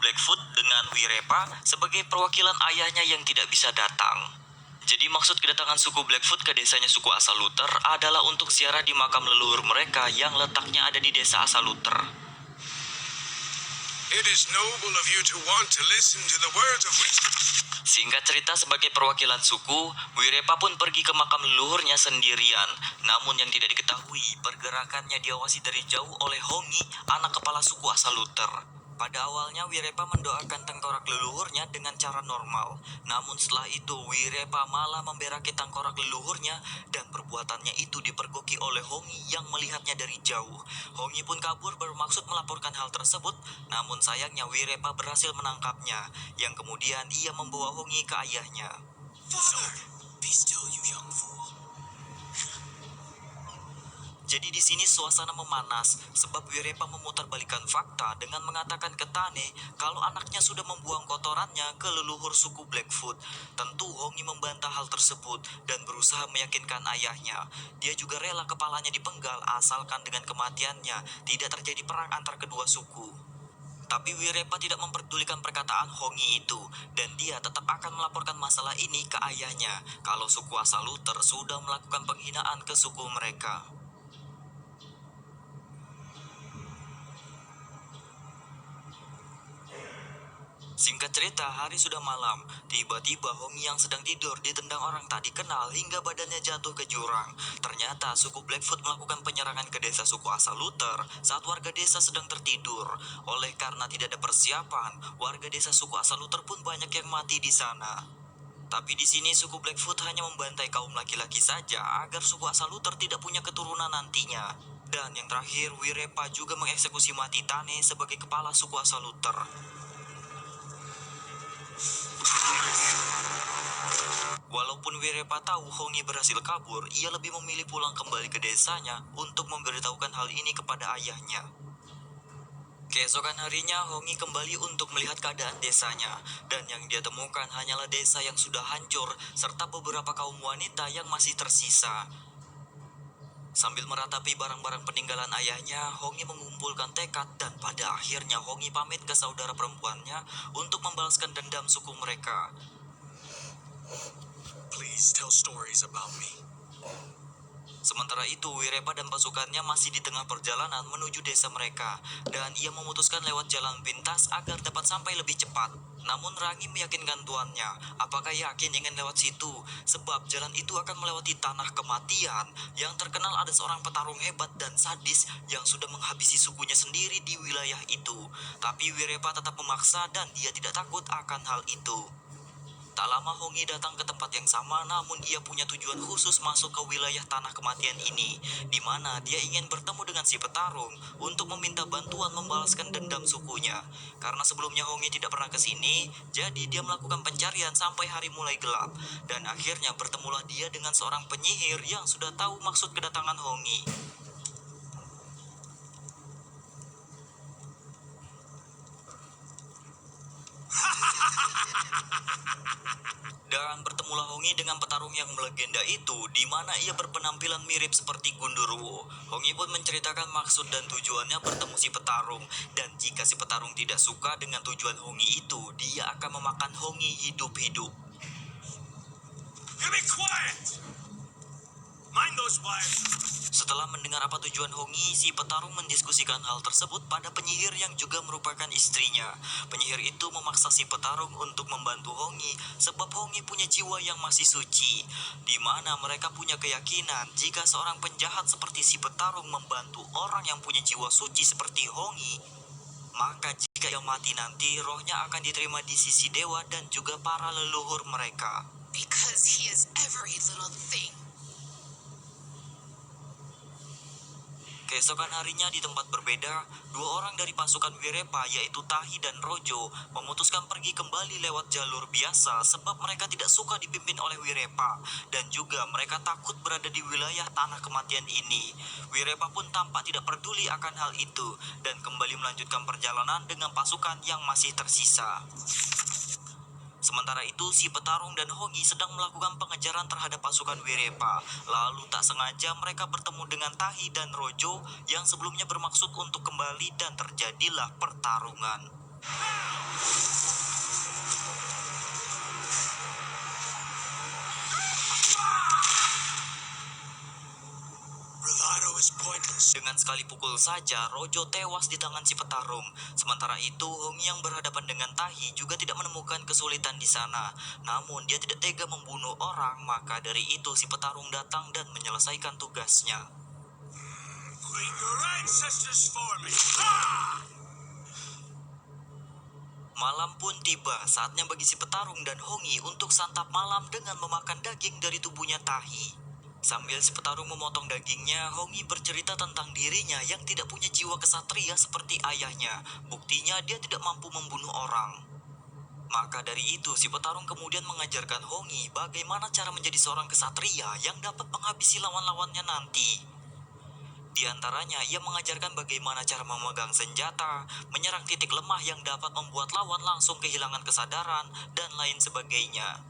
Blackfoot dengan Wirepa sebagai perwakilan ayahnya yang tidak bisa datang. Jadi maksud kedatangan suku Blackfoot ke desanya suku asal Luther adalah untuk ziarah di makam leluhur mereka yang letaknya ada di desa asal Luther. It is noble of you to want to listen to the words of wisdom. Singkat cerita, sebagai perwakilan suku, Wirepa pun pergi ke makam leluhurnya sendirian. Namun yang tidak diketahui, pergerakannya diawasi dari jauh oleh Hongi, anak kepala suku asal Luther. Pada awalnya Wirepa mendoakan tengkorak leluhurnya dengan cara normal. Namun setelah itu Wirepa malah memberaki tengkorak leluhurnya dan perbuatannya itu dipergoki oleh Hongi yang melihatnya dari jauh. Hongi pun kabur bermaksud melaporkan hal tersebut, namun sayangnya Wirepa berhasil menangkapnya, yang kemudian ia membawa Hongi ke ayahnya. Father, be still, you young fool. Jadi di sini suasana memanas sebab Wirepa memutarbalikkan fakta dengan mengatakan ke Tane kalau anaknya sudah membuang kotorannya ke leluhur suku Blackfoot. Tentu Hongi membantah hal tersebut dan berusaha meyakinkan ayahnya. Dia juga rela kepalanya dipenggal asalkan dengan kematiannya tidak terjadi perang antar kedua suku. Tapi Wirepa tidak memperdulikan perkataan Hongi itu, dan dia tetap akan melaporkan masalah ini ke ayahnya kalau suku asal Luther sudah melakukan penghinaan ke suku mereka. Singkat cerita, hari sudah malam. Tiba-tiba Hongi yang sedang tidur ditendang orang tak dikenal hingga badannya jatuh ke jurang. Ternyata suku Blackfoot melakukan penyerangan ke desa suku asal Luther saat warga desa sedang tertidur. Oleh karena tidak ada persiapan, warga desa suku asal Luther pun banyak yang mati di sana. Tapi di sini suku Blackfoot hanya membantai kaum laki-laki saja agar suku asal Luther tidak punya keturunan nantinya. Dan yang terakhir, Wirepa juga mengeksekusi mati Tane sebagai kepala suku asal Luther. Walaupun Wirepa tahu Hongi berhasil kabur, ia lebih memilih pulang kembali ke desanya untuk memberitahukan hal ini kepada ayahnya. Keesokan harinya, Hongi kembali untuk melihat keadaan desanya, dan yang dia temukan hanyalah desa yang sudah hancur, serta beberapa kaum wanita yang masih tersisa. Sambil meratapi barang-barang peninggalan ayahnya, Hongi mengumpulkan tekad dan pada akhirnya Hongi pamit ke saudara perempuannya untuk membalaskan dendam suku mereka. Please tell stories about me. Sementara itu, Wirepa dan pasukannya masih di tengah perjalanan menuju desa mereka, dan ia memutuskan lewat jalan pintas agar dapat sampai lebih cepat. Namun Rangi meyakinkan tuannya, apakah yakin ingin lewat situ, sebab jalan itu akan melewati tanah kematian yang terkenal ada seorang petarung hebat dan sadis yang sudah menghabisi sukunya sendiri di wilayah itu. Tapi Wirepa tetap memaksa dan dia tidak takut akan hal itu. Tak lama Hongi datang ke tempat yang sama, namun ia punya tujuan khusus masuk ke wilayah tanah kematian ini, di mana dia ingin bertemu dengan si petarung untuk meminta bantuan membalaskan dendam sukunya. Karena sebelumnya Hongi tidak pernah ke sini, jadi dia melakukan pencarian sampai hari mulai gelap, dan akhirnya bertemulah dia dengan seorang penyihir yang sudah tahu maksud kedatangan Hongi. Dan bertemulah Hongi dengan petarung yang melegenda itu, di mana ia berpenampilan mirip seperti Gundurwo. Hongi pun menceritakan maksud dan tujuannya bertemu si petarung, dan jika si petarung tidak suka dengan tujuan Hongi itu, dia akan memakan Hongi hidup-hidup. You be quiet! Mind those wives. Setelah mendengar apa tujuan Hongi, si petarung mendiskusikan hal tersebut pada penyihir yang juga merupakan istrinya. Penyihir itu memaksa si petarung untuk membantu Hongi sebab Hongi punya jiwa yang masih suci, di mana mereka punya keyakinan jika seorang penjahat seperti si petarung membantu orang yang punya jiwa suci seperti Hongi, maka jika ia mati nanti rohnya akan diterima di sisi dewa dan juga para leluhur mereka. Because he is every little thing. Keesokan harinya di tempat berbeda, dua orang dari pasukan Wirepa yaitu Tahi dan Rojo memutuskan pergi kembali lewat jalur biasa sebab mereka tidak suka dipimpin oleh Wirepa dan juga mereka takut berada di wilayah tanah kematian ini. Wirepa pun tampak tidak peduli akan hal itu dan kembali melanjutkan perjalanan dengan pasukan yang masih tersisa. Sementara itu, si petarung dan Hongi sedang melakukan pengejaran terhadap pasukan Wirepa. Lalu tak sengaja mereka bertemu dengan Tahi dan Rojo yang sebelumnya bermaksud untuk kembali dan terjadilah pertarungan. dengan sekali pukul saja, Rojo tewas di tangan si petarung. Sementara itu, Hongi yang berhadapan dengan Tahi juga tidak menemukan kesulitan di sana. Namun, dia tidak tega membunuh orang, maka dari itu si petarung datang dan menyelesaikan tugasnya. Claim your ancestors for me. Malam pun tiba, saatnya bagi si petarung dan Hongi untuk santap malam dengan memakan daging dari tubuhnya Tahi. Sambil si petarung memotong dagingnya, Hongi bercerita tentang dirinya yang tidak punya jiwa kesatria seperti ayahnya. Buktinya dia tidak mampu membunuh orang. Maka dari itu, si petarung kemudian mengajarkan Hongi bagaimana cara menjadi seorang kesatria yang dapat menghabisi lawan-lawannya nanti. Di antaranya, ia mengajarkan bagaimana cara memegang senjata, menyerang titik lemah yang dapat membuat lawan langsung kehilangan kesadaran, dan lain sebagainya.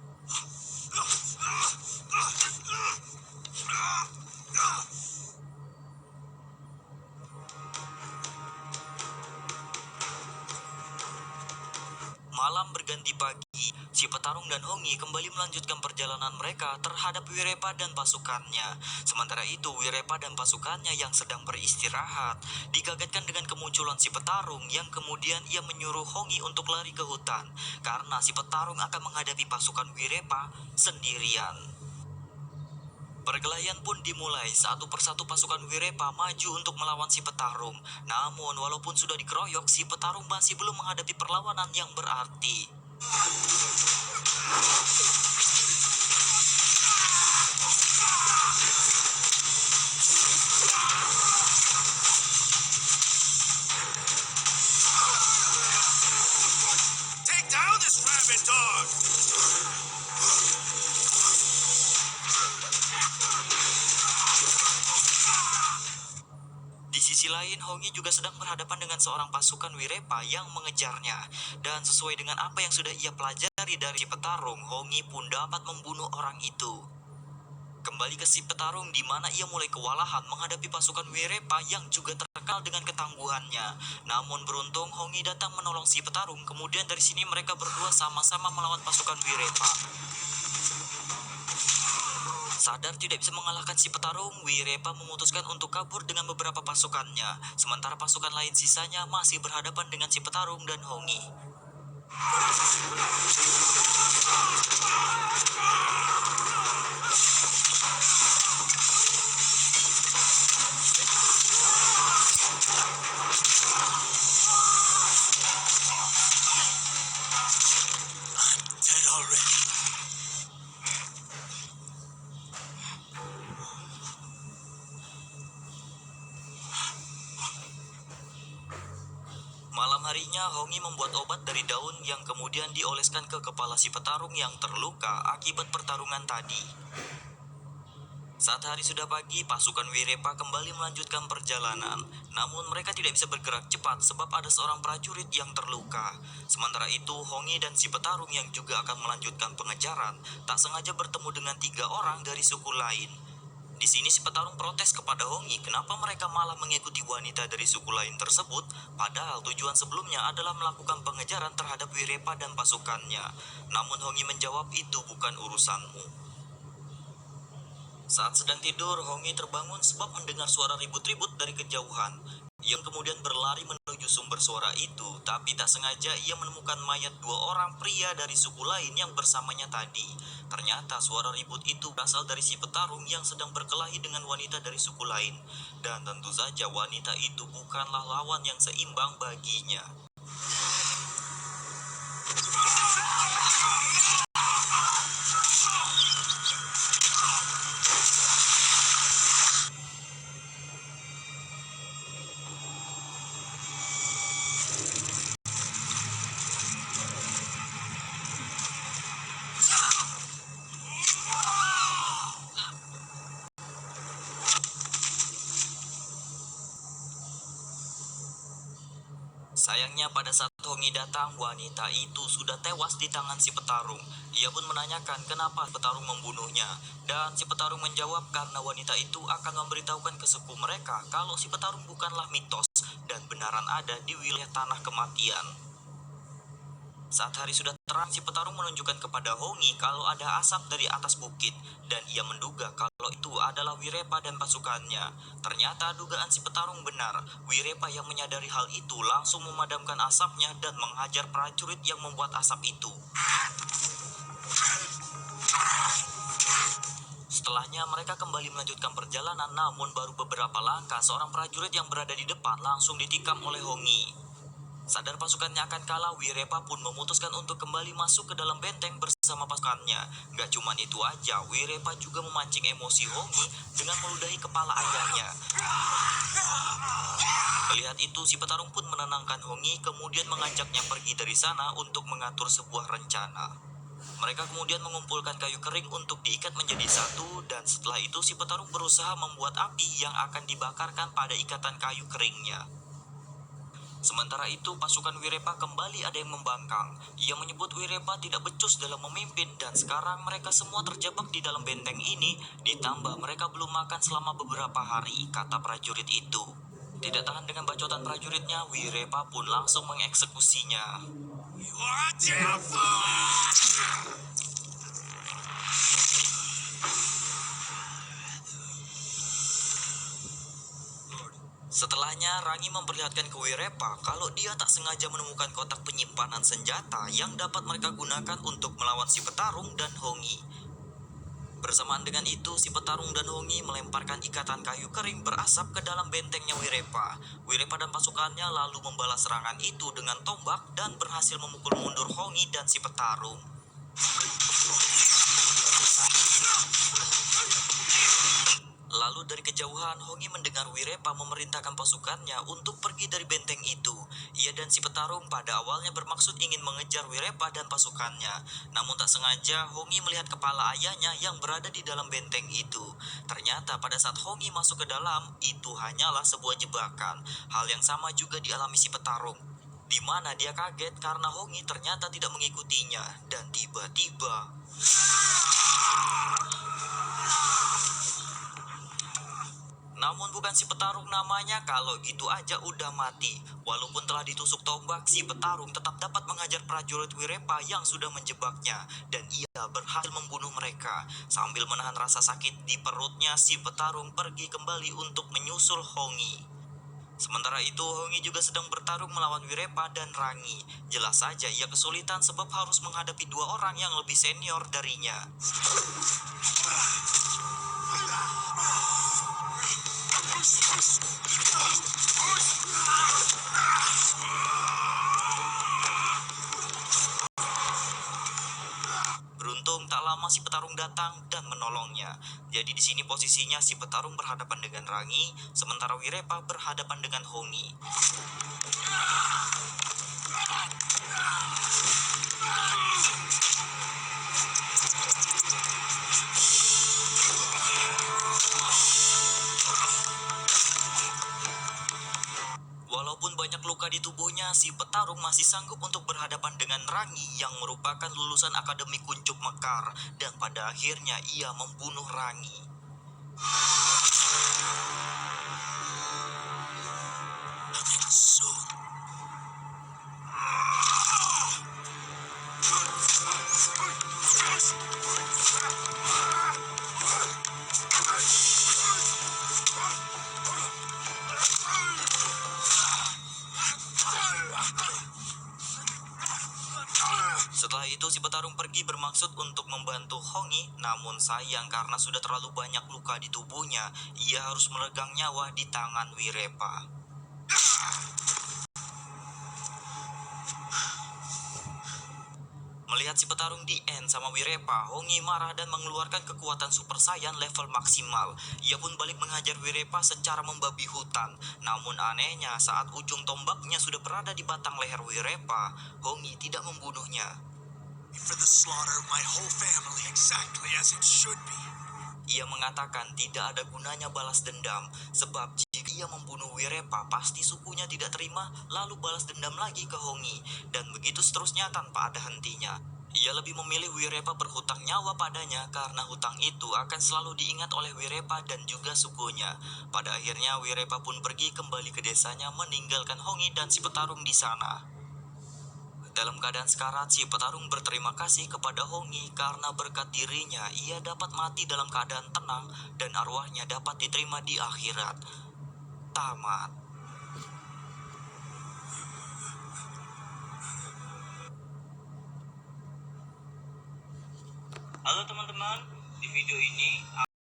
Malam berganti pagi, si petarung dan Hongi kembali melanjutkan perjalanan mereka terhadap Wirepa dan pasukannya. Sementara itu, Wirepa dan pasukannya yang sedang beristirahat dikagetkan dengan kemunculan si petarung yang kemudian ia menyuruh Hongi untuk lari ke hutan karena si petarung akan menghadapi pasukan Wirepa sendirian. Perkelahian pun dimulai, satu persatu pasukan Wirepa maju untuk melawan si petarung. Namun, walaupun sudah dikeroyok, si petarung masih belum menghadapi perlawanan yang berarti. Take down this rabid dog. Di sisi lain, Hongi juga sedang berhadapan dengan seorang pasukan Wirepa yang mengejarnya. Dan sesuai dengan apa yang sudah ia pelajari dari si petarung, Hongi pun dapat membunuh orang itu. Kembali ke si petarung di mana ia mulai kewalahan menghadapi pasukan Wirepa yang juga terkenal dengan ketangguhannya. Namun beruntung Hongi datang menolong si petarung, kemudian dari sini mereka berdua sama-sama melawan pasukan Wirepa. Sadar tidak bisa mengalahkan si petarung, Wirepa memutuskan untuk kabur dengan beberapa pasukannya. Sementara pasukan lain sisanya masih berhadapan dengan si petarung dan Hongi. Dead already. Malam harinya, Hongi membuat obat dari daun yang kemudian dioleskan ke kepala si petarung yang terluka akibat pertarungan tadi. Saat hari sudah pagi, pasukan Wirepa kembali melanjutkan perjalanan. Namun mereka tidak bisa bergerak cepat sebab ada seorang prajurit yang terluka. Sementara itu, Hongi dan si petarung yang juga akan melanjutkan pengejaran tak sengaja bertemu dengan 3 orang dari suku lain. Di sini si petarung protes kepada Hongi kenapa mereka malah mengikuti wanita dari suku lain tersebut, padahal tujuan sebelumnya adalah melakukan pengejaran terhadap Wirepa dan pasukannya. Namun Hongi menjawab itu bukan urusanmu. Saat sedang tidur, Hongi terbangun sebab mendengar suara ribut-ribut dari kejauhan. Ia kemudian berlari menuju sumber suara itu, tapi tak sengaja ia menemukan mayat 2 orang pria dari suku lain yang bersamanya tadi. Ternyata suara ribut itu berasal dari si petarung yang sedang berkelahi dengan wanita dari suku lain. Dan tentu saja wanita itu bukanlah lawan yang seimbang baginya. Sayangnya pada saat Hongi datang, wanita itu sudah tewas di tangan si petarung. Ia pun menanyakan kenapa petarung membunuhnya. Dan si petarung menjawab karena wanita itu akan memberitahukan ke suku mereka kalau si petarung bukanlah mitos dan benaran ada di wilayah tanah kematian. Saat hari sudah terang, si petarung menunjukkan kepada Hongi kalau ada asap dari atas bukit. Dan ia menduga kalau kalau itu adalah Wirepa dan pasukannya. Ternyata dugaan si petarung benar. Wirepa yang menyadari hal itu langsung memadamkan asapnya dan menghajar prajurit yang membuat asap itu. Setelahnya mereka kembali melanjutkan perjalanan, namun baru beberapa langkah seorang prajurit yang berada di depan langsung ditikam oleh Hongi. Sadar pasukannya akan kalah, Wirepa pun memutuskan untuk kembali masuk ke dalam benteng bersama pasukannya. Gak cuman itu aja, Wirepa juga memancing emosi Hongi dengan meludahi kepala ayahnya. Melihat itu, si petarung pun menenangkan Hongi, kemudian mengajaknya pergi dari sana untuk mengatur sebuah rencana. Mereka kemudian mengumpulkan kayu kering untuk diikat menjadi satu, dan setelah itu si petarung berusaha membuat api yang akan dibakarkan pada ikatan kayu keringnya. Sementara itu, pasukan Wirepa kembali ada yang membangkang. Ia menyebut Wirepa tidak becus dalam memimpin dan sekarang mereka semua terjebak di dalam benteng ini, ditambah mereka belum makan selama beberapa hari, kata prajurit itu. Tidak tahan dengan bacotan prajuritnya, Wirepa pun langsung mengeksekusinya. You are devil! Setelahnya, Rangi memperlihatkan ke Wirepa kalau dia tak sengaja menemukan kotak penyimpanan senjata yang dapat mereka gunakan untuk melawan si petarung dan Hongi. Bersamaan dengan itu, si petarung dan Hongi melemparkan ikatan kayu kering berasap ke dalam bentengnya Wirepa. Wirepa dan pasukannya lalu membalas serangan itu dengan tombak dan berhasil memukul mundur Hongi dan si petarung. Lalu dari kejauhan, Hongi mendengar Wirepa memerintahkan pasukannya untuk pergi dari benteng itu. Ia dan si petarung pada awalnya bermaksud ingin mengejar Wirepa dan pasukannya. Namun tak sengaja, Hongi melihat kepala ayahnya yang berada di dalam benteng itu. Ternyata pada saat Hongi masuk ke dalam, itu hanyalah sebuah jebakan. Hal yang sama juga dialami si petarung, di mana dia kaget karena Hongi ternyata tidak mengikutinya. Dan tiba-tiba, namun bukan si petarung namanya, kalau gitu aja udah mati. Walaupun telah ditusuk tombak, si petarung tetap dapat mengajar prajurit Wirepa yang sudah menjebaknya. Dan ia berhasil membunuh mereka. Sambil menahan rasa sakit di perutnya, si petarung pergi kembali untuk menyusul Hongi. Sementara itu, Hongi juga sedang bertarung melawan Wirepa dan Rangi. Jelas saja ia kesulitan sebab harus menghadapi dua orang yang lebih senior darinya. Beruntung tak lama si petarung datang dan menolongnya. Jadi di sini posisinya si petarung berhadapan dengan Rangi, sementara Wirepa berhadapan dengan Hongi. Walaupun banyak luka di tubuhnya, si petarung masih sanggup untuk berhadapan dengan Rangi yang merupakan lulusan Akademi Kuncup Mekar, dan pada akhirnya ia membunuh Rangi. Setelah itu si petarung pergi bermaksud untuk membantu Hongi, namun sayang karena sudah terlalu banyak luka di tubuhnya, ia harus meregang nyawa di tangan Wirepa. Melihat si petarung di end sama Wirepa, Hongi marah dan mengeluarkan kekuatan Super Saiyan level maksimal. Ia pun balik menghajar Wirepa secara membabi hutan. Namun anehnya, saat ujung tombaknya sudah berada di batang leher Wirepa, Hongi tidak membunuhnya. For the slaughter of my whole family, exactly as it should be. Ia mengatakan tidak ada gunanya balas dendam, sebab jika ia membunuh Wirepa, pasti sukunya tidak terima, lalu balas dendam lagi ke Hongi, dan begitu seterusnya tanpa ada hentinya. Ia lebih memilih Wirepa berhutang nyawa padanya karena hutang itu akan selalu diingat oleh Wirepa dan juga sukunya. Pada akhirnya Wirepa pun pergi kembali ke desanya meninggalkan Hongi dan si petarung di sana. Dalam keadaan sekarat, si petarung berterima kasih kepada Hongi karena berkat dirinya ia dapat mati dalam keadaan tenang dan arwahnya dapat diterima di akhirat. Tamat. Halo teman-teman, di video ini